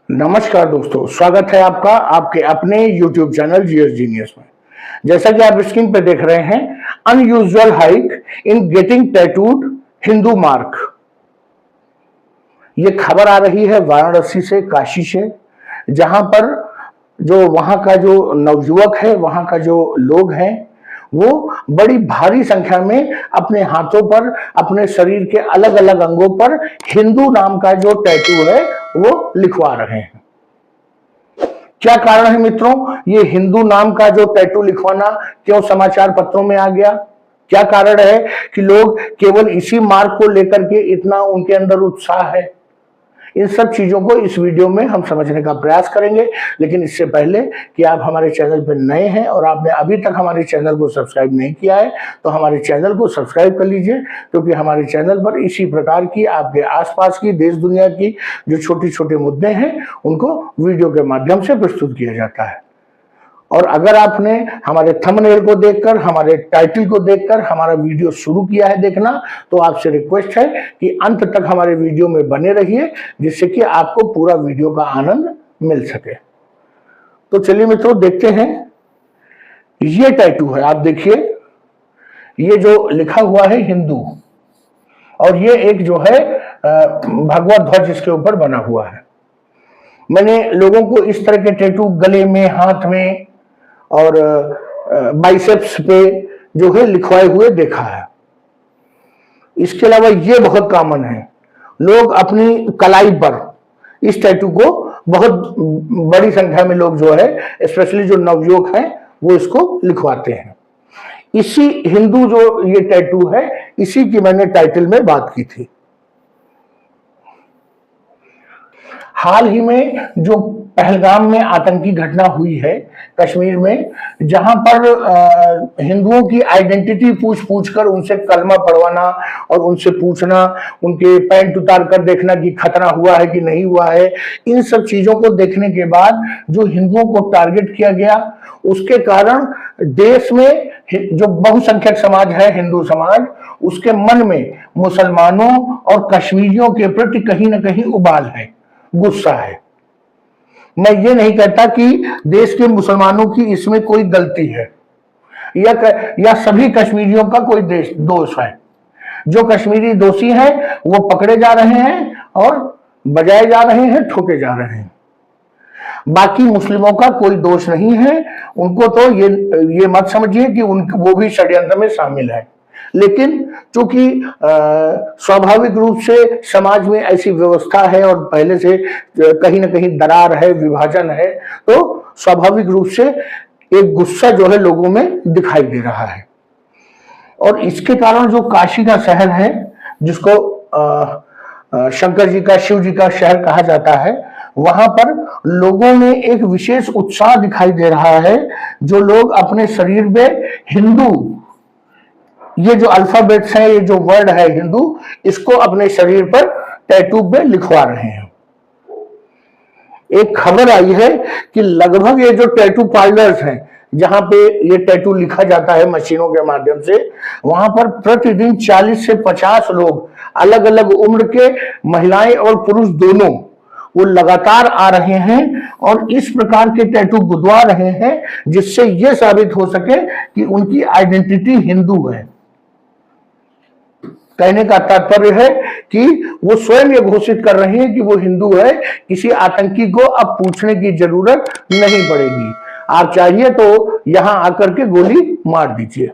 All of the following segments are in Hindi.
नमस्कार दोस्तों, स्वागत है आपका आपके अपने YouTube चैनल जीएस जीनियस में। जैसा कि आप स्क्रीन पर देख रहे हैं, unusual hike in getting tattooed Hindu mark. ये खबर आ रही है वाराणसी से, काशी से, जहां पर जो वहां का जो नवयुवक है, वहां का जो लोग हैं, वो बड़ी भारी संख्या में अपने हाथों पर, अपने शरीर के अलग अलग अंगों पर हिंदू नाम का जो टैटू है वो लिखवा रहे हैं। क्या कारण है मित्रों, ये हिंदू नाम का जो टैटू लिखवाना क्यों समाचार पत्रों में आ गया? क्या कारण है कि लोग केवल इसी मार्ग को लेकर के इतना उनके अंदर उत्साह है? इन सब चीजों को इस वीडियो में हम समझने का प्रयास करेंगे। लेकिन इससे पहले कि आप हमारे चैनल पर नए हैं और आपने अभी तक हमारे चैनल को सब्सक्राइब नहीं किया है, तो हमारे चैनल को सब्सक्राइब कर लीजिए, क्योंकि हमारे चैनल पर इसी प्रकार की आपके आसपास की देश दुनिया की जो छोटे छोटे मुद्दे हैं उनको वीडियो के माध्यम से प्रस्तुत किया जाता है। और अगर आपने हमारे थंबनेल को देखकर, हमारे टाइटल को देखकर हमारा वीडियो शुरू किया है देखना, तो आपसे रिक्वेस्ट है कि अंत तक हमारे वीडियो में बने रहिए, जिससे कि आपको पूरा वीडियो का आनंद मिल सके। तो चलिए मित्रों, देखते हैं। ये टैटू है, आप देखिए, ये जो लिखा हुआ है हिंदू, और ये एक जो है भगवा ध्वज इसके ऊपर बना हुआ है। मैंने लोगों को इस तरह के टैटू गले में, हाथ में और बाइसेप्स पे जो है लिखवाए हुए देखा है। इसके अलावा ये बहुत कॉमन है, लोग अपनी कलाई पर इस टैटू को बहुत बड़ी संख्या में लोग जो है, स्पेशली जो नवयुवक हैं, वो इसको लिखवाते हैं। इसी हिंदू जो ये टैटू है, इसी की मैंने टाइटल में बात की थी। हाल ही में जो पहलगाम में आतंकी घटना हुई है कश्मीर में, जहां पर हिंदुओं की आइडेंटिटी पूछ पूछ कर उनसे कलमा पढ़वाना और उनसे पूछना, उनके पैंट उतार कर देखना कि खतरा हुआ है कि नहीं हुआ है, इन सब चीजों को देखने के बाद जो हिंदुओं को टारगेट किया गया, उसके कारण देश में जो बहुसंख्यक समाज है, हिंदू समाज, उसके मन में मुसलमानों और कश्मीरियों के प्रति कहीं ना कहीं उबाल है, गुस्सा है। मैं ये नहीं कहता कि देश के मुसलमानों की इसमें कोई गलती है या सभी कश्मीरियों का कोई दोष है। जो कश्मीरी दोषी हैं वो पकड़े जा रहे हैं और बजाए जा रहे हैं, ठोके जा रहे हैं। बाकी मुस्लिमों का कोई दोष नहीं है। उनको तो ये मत समझिए कि वो भी षड्यंत्र में शामिल है। लेकिन चूंकि स्वाभाविक रूप से समाज में ऐसी व्यवस्था है और पहले से कहीं ना कहीं दरार है, विभाजन है, तो स्वाभाविक रूप से एक गुस्सा जो है लोगों में दिखाई दे रहा है। और इसके कारण जो काशी का शहर है, जिसको शंकर जी का, शिव जी का शहर कहा जाता है, वहां पर लोगों में एक विशेष उत्साह दिखाई दे रहा है। जो लोग अपने शरीर में हिंदू, ये जो अल्फाबेट्स हैं, ये जो वर्ड है हिंदू, इसको अपने शरीर पर टैटू पे लिखवा रहे हैं। एक खबर आई है कि लगभग ये जो टैटू पार्लर्स हैं, जहां पे ये टैटू लिखा जाता है मशीनों के माध्यम से, वहां पर प्रतिदिन 40 से 50 लोग, अलग अलग उम्र के महिलाएं और पुरुष दोनों, वो लगातार आ रहे हैं और इस प्रकार के टैटू गुदवा रहे हैं, जिससे यह साबित हो सके कि उनकी आइडेंटिटी हिंदू है। कहने का तात्पर्य है कि वो स्वयं ये घोषित कर रहे हैं कि वो हिंदू है। किसी आतंकी को अब पूछने की जरूरत नहीं पड़ेगी, आप चाहिए तो यहां आकर के गोली मार दीजिए।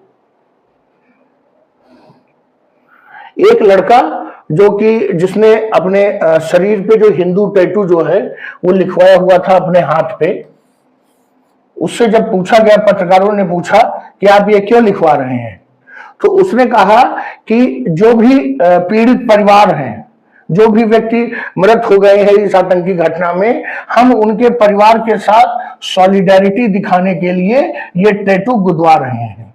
एक लड़का जिसने अपने शरीर पे जो हिंदू टैटू जो है वो लिखवाया हुआ था अपने हाथ पे, उससे जब पूछा गया, पत्रकारों ने पूछा कि आप ये क्यों लिखवा रहे हैं, तो उसने कहा कि जो भी पीड़ित परिवार हैं, जो भी व्यक्ति मृत हो गए हैं इस आतंकी घटना में, हम उनके परिवार के साथ सॉलिडेरिटी दिखाने के लिए ये टैटू गुदवा रहे हैं।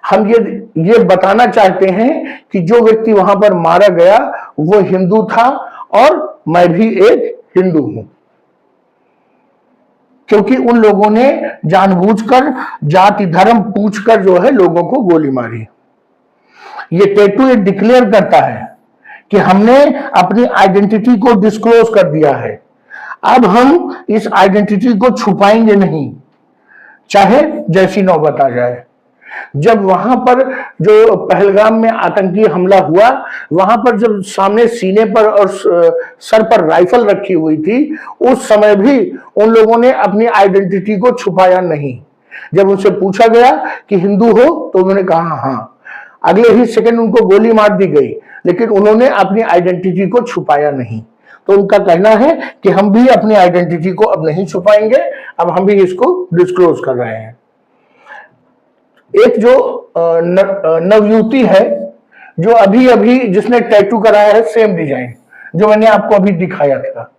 हम ये बताना चाहते हैं कि जो व्यक्ति वहां पर मारा गया वो हिंदू था और मैं भी एक हिंदू हूं, क्योंकि उन लोगों ने जानबूझकर जाति धर्म पूछकर जो है लोगों को गोली मारी। ये टैटू ये डिक्लेयर करता है कि हमने अपनी आइडेंटिटी को डिस्क्लोज कर दिया है, अब हम इस आइडेंटिटी को छुपाएंगे नहीं, चाहे जैसी नौबत आ जाए। जब वहां पर जो पहलगाम में आतंकी हमला हुआ, वहां पर जब सामने सीने पर और सर पर राइफल रखी हुई थी, उस समय भी उन लोगों ने अपनी आइडेंटिटी को छुपाया नहीं। जब उनसे पूछा गया कि हिंदू हो, तो उन्होंने कहा हाँ। अगले ही सेकंड उनको गोली मार दी गई, लेकिन उन्होंने अपनी आइडेंटिटी को छुपाया नहीं। तो उनका कहना है कि हम भी अपनी आइडेंटिटी को अब नहीं छुपाएंगे, अब हम भी इसको डिस्क्लोज कर रहे हैं। एक जो नवयुवती है, जो अभी अभी जिसने टैटू कराया है सेम डिजाइन जो मैंने आपको अभी दिखाया था,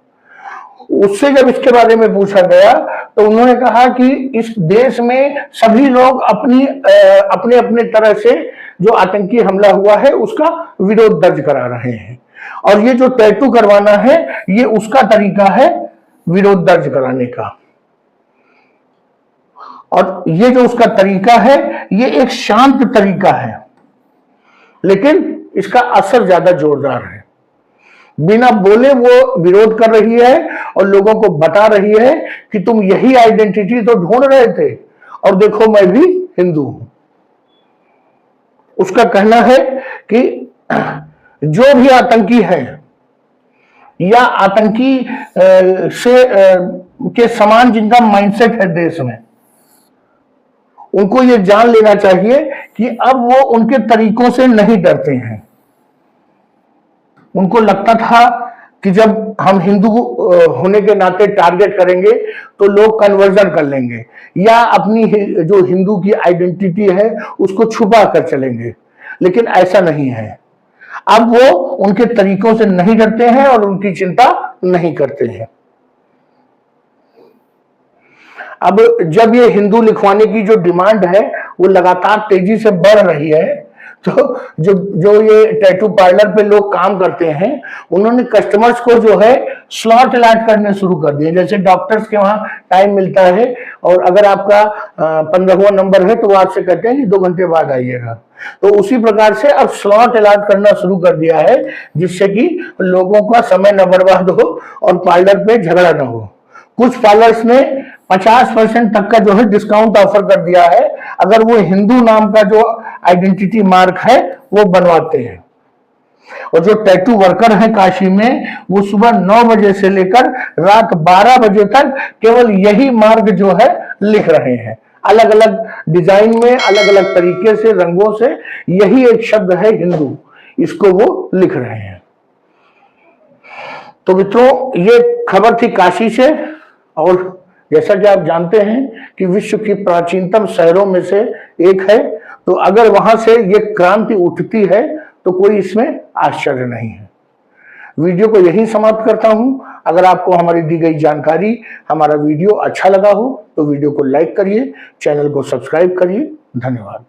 उससे जब इसके बारे में पूछा गया तो उन्होंने कहा कि इस देश में सभी लोग अपने अपने तरह से जो आतंकी हमला हुआ है उसका विरोध दर्ज करा रहे हैं, और ये जो टैटू करवाना है ये उसका तरीका है विरोध दर्ज कराने का। और ये जो उसका तरीका है ये एक शांत तरीका है, लेकिन इसका असर ज्यादा जोरदार है। बिना बोले वो विरोध कर रही है और लोगों को बता रही है कि तुम यही आइडेंटिटी तो ढूंढ रहे थे, और देखो मैं भी हिंदू हूं। उसका कहना है कि जो भी आतंकी है या आतंकी के समान जिनका माइंडसेट है देश में, उनको ये जान लेना चाहिए कि अब वो उनके तरीकों से नहीं डरते हैं। उनको लगता था कि जब हम हिंदू होने के नाते टारगेट करेंगे तो लोग कन्वर्जन कर लेंगे या अपनी जो हिंदू की आइडेंटिटी है उसको छुपा कर चलेंगे, लेकिन ऐसा नहीं है। अब वो उनके तरीकों से नहीं डरते हैं और उनकी चिंता नहीं करते हैं। अब जब ये हिंदू लिखवाने की जो डिमांड है वो लगातार तेजी से बढ़ रही है, तो जो ये टैटू पार्लर पे लोग काम करते हैं उन्होंने कस्टमर्स को जो है स्लॉट अलॉट करने शुरू कर दिए। जैसे डॉक्टर्स के वहां टाइम मिलता है और अगर आपका 15वां नंबर है तो वो आपसे कहते हैं कि 2 घंटे बाद आइएगा, तो उसी प्रकार से अब स्लॉट अलॉट करना शुरू कर दिया है, जिससे कि लोगों का समय न बर्बाद हो और पार्लर पे झगड़ा न हो। कुछ पार्लर्स ने 50% तक का जो है डिस्काउंट ऑफर कर दिया है अगर वो हिंदू नाम का जो आइडेंटिटी मार्क है वो बनवाते हैं। और जो टैटू वर्कर हैं काशी में, वो सुबह 9 बजे से लेकर रात 12 बजे तक केवल यही मार्ग जो है लिख रहे हैं, अलग अलग डिजाइन में, अलग अलग तरीके से, रंगों से। यही एक शब्द है हिंदू, इसको वो लिख रहे हैं। तो मित्रों, ये खबर थी काशी से, और जैसा कि आप जानते हैं कि विश्व की प्राचीनतम शहरों में से एक है, तो अगर वहां से ये क्रांति उठती है तो कोई इसमें आश्चर्य नहीं है। वीडियो को यही समाप्त करता हूं। अगर आपको हमारी दी गई जानकारी, हमारा वीडियो अच्छा लगा हो तो वीडियो को लाइक करिए, चैनल को सब्सक्राइब करिए। धन्यवाद।